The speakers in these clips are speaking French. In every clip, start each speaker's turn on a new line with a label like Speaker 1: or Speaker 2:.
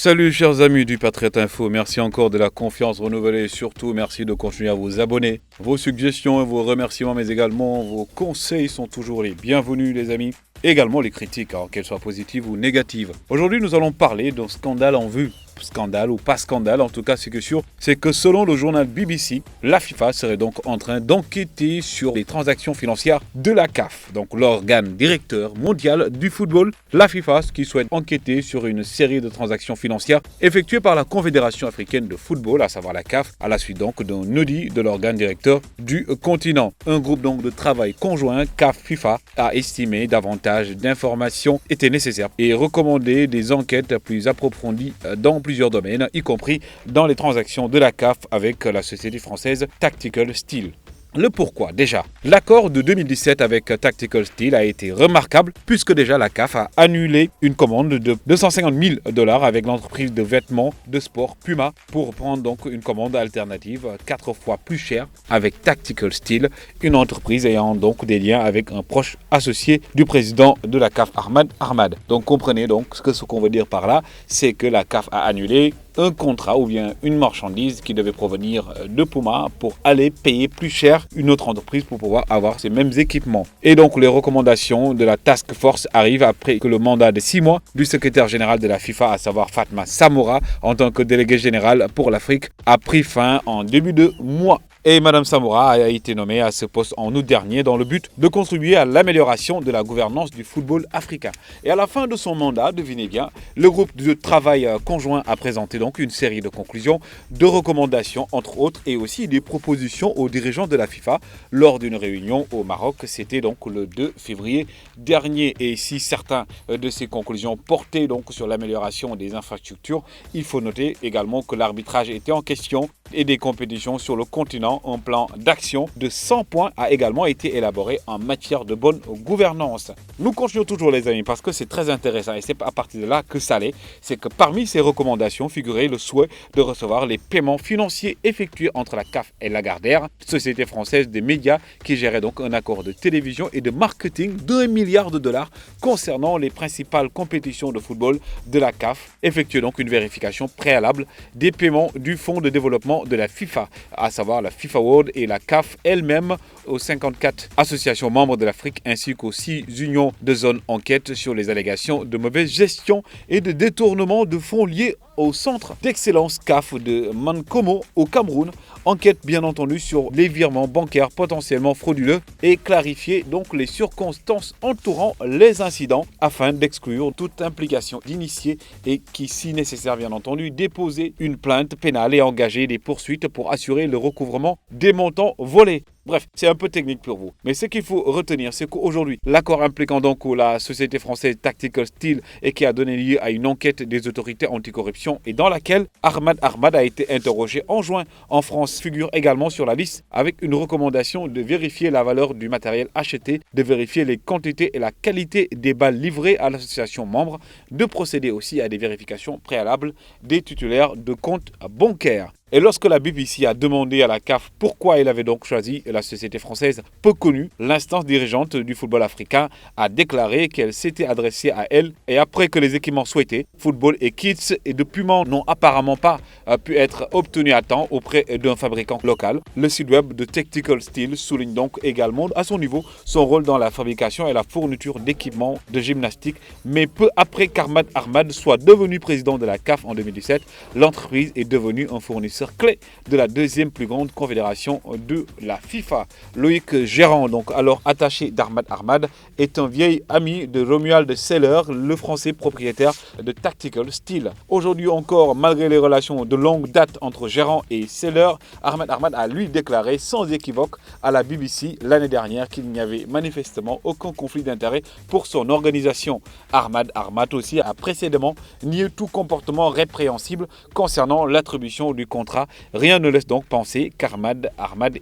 Speaker 1: Salut chers amis du Patriote Info, merci encore de la confiance renouvelée et surtout merci de continuer à vous abonner. Vos suggestions et vos remerciements mais également vos conseils sont toujours les bienvenus les amis. Également les critiques, qu'elles soient positives ou négatives. Aujourd'hui nous allons parler d'un scandale en vue. Scandale ou pas scandale, en tout cas ce qui est sûr, c'est que selon le journal BBC, la FIFA serait donc en train d'enquêter sur les transactions financières de la CAF, donc l'organe directeur mondial du football, la FIFA, qui souhaite enquêter sur une série de transactions financières effectuées par la Confédération africaine de football, à savoir la CAF, à la suite donc d'un audit de l'organe directeur du continent. Un groupe donc de travail conjoint CAF-FIFA a estimé davantage d'informations étaient nécessaires et recommandé des enquêtes plus approfondies dans plusieurs domaines, y compris dans les transactions de la CAF avec la société française Tactical Steel. Le pourquoi, déjà, l'accord de 2017 avec Tactical Steel a été remarquable puisque déjà la CAF a annulé une commande de 250 000 $ avec l'entreprise de vêtements de sport Puma pour prendre donc une commande alternative 4 fois plus chère avec Tactical Steel, une entreprise ayant donc des liens avec un proche associé du président de la CAF, Ahmad Ahmad. Donc comprenez donc ce qu'on veut dire par là, c'est que la CAF a annulé un contrat ou bien une marchandise qui devait provenir de Puma pour aller payer plus cher une autre entreprise pour pouvoir avoir ces mêmes équipements. Et donc les recommandations de la Task Force arrivent après que le mandat de 6 mois du secrétaire général de la FIFA, à savoir Fatma Samoura, en tant que délégué général pour l'Afrique, a pris fin en début de mois. Et Mme Samoura a été nommée à ce poste en août dernier dans le but de contribuer à l'amélioration de la gouvernance du football africain. Et à la fin de son mandat, devinez bien, le groupe de travail conjoint a présenté donc une série de conclusions, de recommandations entre autres et aussi des propositions aux dirigeants de la FIFA lors d'une réunion au Maroc. C'était donc le 2 février dernier. Et si certains de ces conclusions portaient donc sur l'amélioration des infrastructures, il faut noter également que l'arbitrage était en question et des compétitions sur le continent. Un plan d'action de 100 points a également été élaboré en matière de bonne gouvernance. Nous continuons toujours les amis parce que c'est très intéressant et c'est à partir de là que ça l'est. C'est que parmi ces recommandations figurait le souhait de recevoir les paiements financiers effectués entre la CAF et Lagardère, société française des médias qui gérait donc un accord de télévision et de marketing d'1 milliard de $ concernant les principales compétitions de football de la CAF. Effectuer donc une vérification préalable des paiements du fonds de développement de la FIFA, à savoir la FIFA World et la CAF elle-même, aux 54 associations membres de l'Afrique ainsi qu'aux 6 unions de zone enquête sur les allégations de mauvaise gestion et de détournement de fonds liés au centre d'excellence CAF de Mankomo au Cameroun. Enquête bien entendu sur les virements bancaires potentiellement frauduleux et clarifier donc les circonstances entourant les incidents afin d'exclure toute implication d'initiés et qui, si nécessaire bien entendu, déposer une plainte pénale et engager des poursuites pour assurer le recouvrement des montants volés. Bref, c'est un peu technique pour vous. Mais ce qu'il faut retenir, c'est qu'aujourd'hui, l'accord impliquant donc la société française Tactical Steel et qui a donné lieu à une enquête des autorités anticorruption et dans laquelle Ahmad Ahmad a été interrogé en juin en France figure également sur la liste avec une recommandation de vérifier la valeur du matériel acheté, de vérifier les quantités et la qualité des balles livrées à l'association membre, de procéder aussi à des vérifications préalables des titulaires de comptes bancaires. Et lorsque la BBC a demandé à la CAF pourquoi elle avait donc choisi la société française peu connue, l'instance dirigeante du football africain a déclaré qu'elle s'était adressée à elle et après que les équipements souhaités, football et kits et de Puma n'ont apparemment pas pu être obtenus à temps auprès d'un fabricant local. Le site web de Tactical Steel souligne donc également à son niveau son rôle dans la fabrication et la fourniture d'équipements de gymnastique. Mais peu après qu'Ahmad Ahmad soit devenu président de la CAF en 2017, l'entreprise est devenue un fournisseur clé de la deuxième plus grande confédération de la FIFA. Loïc Gérand, donc alors attaché d'Ahmad Ahmad, est un vieil ami de Romuald Seller, le français propriétaire de Tactical Steel. Aujourd'hui encore, malgré les relations de longue date entre Gérand et Seller, Ahmad Ahmad a lui déclaré sans équivoque à la BBC l'année dernière qu'il n'y avait manifestement aucun conflit d'intérêt pour son organisation. Ahmad Ahmad aussi a précédemment nié tout comportement répréhensible concernant l'attribution du contrat contrat. Rien ne laisse donc penser qu'Ahmad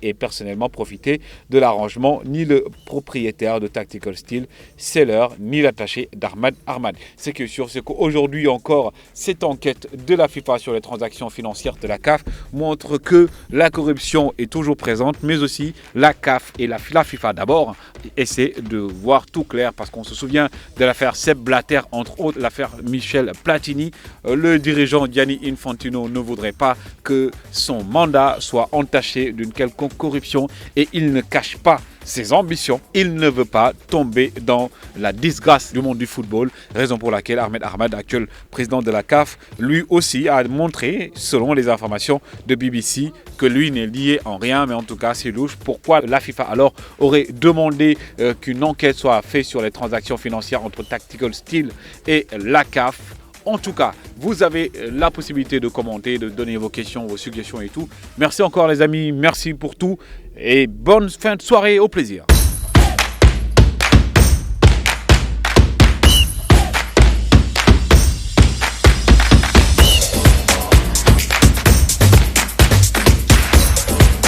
Speaker 1: ait personnellement profité de l'arrangement, ni le propriétaire de Tactical Steel, Seller, ni l'attaché d'Ahmad. C'est que sûr, c'est qu'aujourd'hui encore, cette enquête de la FIFA sur les transactions financières de la CAF montre que la corruption est toujours présente, mais aussi la CAF et la FIFA d'abord essaient de voir tout clair, parce qu'on se souvient de l'affaire Sepp Blatter, entre autres l'affaire Michel Platini. Le dirigeant Gianni Infantino ne voudrait pas que son mandat soit entaché d'une quelconque corruption et il ne cache pas ses ambitions. Il ne veut pas tomber dans la disgrâce du monde du football, raison pour laquelle Ahmad, actuel président de la CAF, lui aussi a montré, selon les informations de BBC, que lui n'est lié en rien, mais en tout cas c'est louche. Pourquoi la FIFA alors aurait demandé qu'une enquête soit faite sur les transactions financières entre Tactical Steel et la CAF? En tout cas, vous avez la possibilité de commenter, de donner vos questions, vos suggestions et tout. Merci encore les amis, merci pour tout et bonne fin de soirée, au plaisir.